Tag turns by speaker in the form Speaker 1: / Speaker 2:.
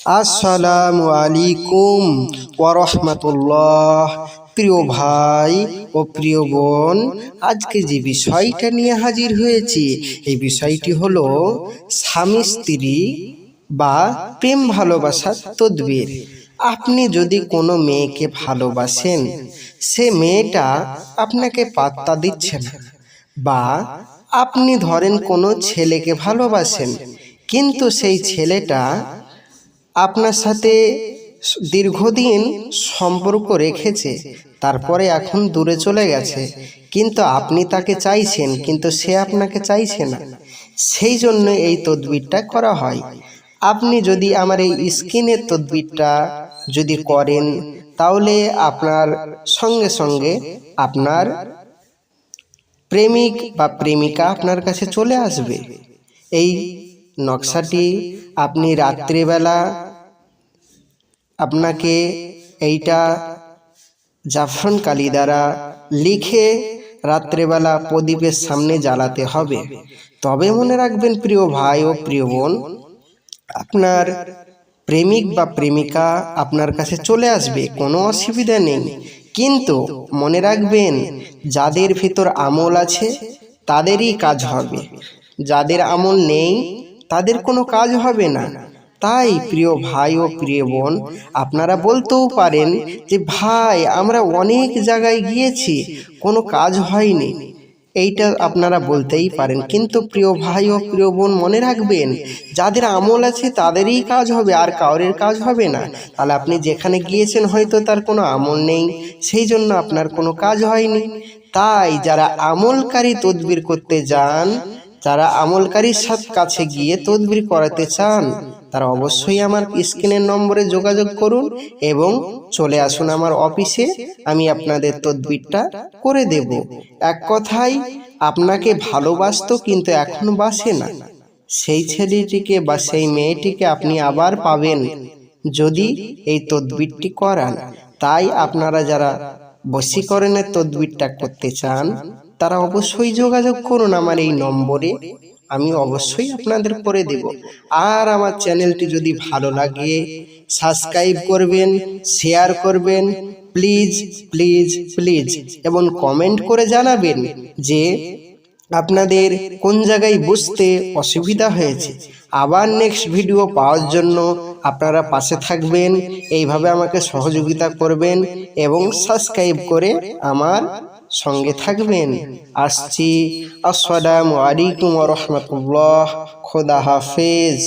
Speaker 1: আসসালামু আলাইকুম ওয়া রাহমাতুল্লাহ। প্রিয় ভাই ও প্রিয় বোন, আজকে যে বিষয়টা নিয়ে হাজির হয়েছি, এই বিষয়টি হলো স্বামী স্ত্রী বা প্রেম ভালোবাসার তদবির। আপনি যদি কোনো মেয়েকে ভালোবাসেন, সে মেয়েটা আপনাকে পাত্তা দিচ্ছে না, বা আপনি ধরেন কোনো ছেলেকে ভালোবাসেন, কিন্তু সেই ছেলেটা আপনার সাথে দীর্ঘদিন সম্পর্ক রেখেছে, তারপরে এখন দূরে চলে গেছে, কিন্তু আপনি তাকে চাইছেন, কিন্তু সে আপনাকে চাইছে না। সেই জন্য এই তদবিরটা করা হয়। আপনি যদি আমার এই স্ক্রিনের তদবিরটা যদি করেন, তাহলে আপনার সঙ্গে সঙ্গে আপনার প্রেমিক বা প্রেমিকা আপনার কাছে চলে আসবে। এই নকশাটি আপনি রাত্রিবেলা আপনাকে এইটা জাফরান কালি দ্বারা লিখে রাত্রেবেলা প্রদীপের সামনে জ্বালাতে হবে। তবে মনে রাখবেন প্রিয় ভাই ও প্রিয় বোন, আপনার প্রেমিক বা প্রেমিকা আপনার কাছে চলে আসবে, কোনো অসুবিধা নেই। কিন্তু মনে রাখবেন, যাদের ভিতর আমল আছে তাদেরই কাজ হবে, যাদের আমল নেই তাদের কোনো কাজ হবে না। তাই প্রিয় ভাই ও প্রিয় বোন, আপনারা বলতেও পারেন যে ভাই, আমরা অনেক জায়গায় গিয়েছি, কোনো কাজ হয়নি। এইটা আপনারা বলতেই পারেন, কিন্তু প্রিয় ভাই ও প্রিয় বোন মনে রাখবেন, যাদের আমল আছে তাদেরই কাজ হবে, আর কাউরের কাজ হবে না। তাহলে আপনি যেখানে গিয়েছেন হয়তো তার কোনো আমল নেই, সেই জন্য আপনার কোনো কাজ হয়নি। তাই যারা আমলকারী তদবির করতে যান, যারা আমলকারীর কাছে গিয়ে তদবির করাতে চান, তারা অবশ্যই আমার স্ক্রিনের নম্বরে যোগাযোগ করুন এবং চলে আসুন আমার অফিসে। আমি আপনাদের তদবিরটা করে দেব। এক কথায়, আপনাকে ভালোবাসতো কিন্তু এখন বাসে না, সেই ছেলেটিকে বা সেই মেয়েটিকে আপনি আবার পাবেন যদি এই তদবিরটি করান। তাই আপনারা যারা বশীকরণের তদবিরটা করতে চান, তারা অবশ্যই যোগাযোগ করুন আমার এই নম্বরে, আমি অবশ্যই আপনাদের করে দেব। আর আমার চ্যানেলটি যদি ভালো লাগে, সাবস্ক্রাইব করবেন, শেয়ার করবেন, প্লিজ প্লিজ প্লিজ, এবং কমেন্ট করে জানাবেন যে আপনাদের কোন জায়গায় বুঝতে অসুবিধা হয়েছে। আবার নেক্সট ভিডিও পাওয়ার জন্য আপনারা পাশে থাকবেন, এইভাবে আমাকে সহযোগিতা করবেন এবং সাবস্ক্রাইব করে আমার সঙ্গে থাকবেন। আসছি। আসসালামু আলাইকুম ওয়া রাহমাতুল্লাহ। খোদা হাফেজ।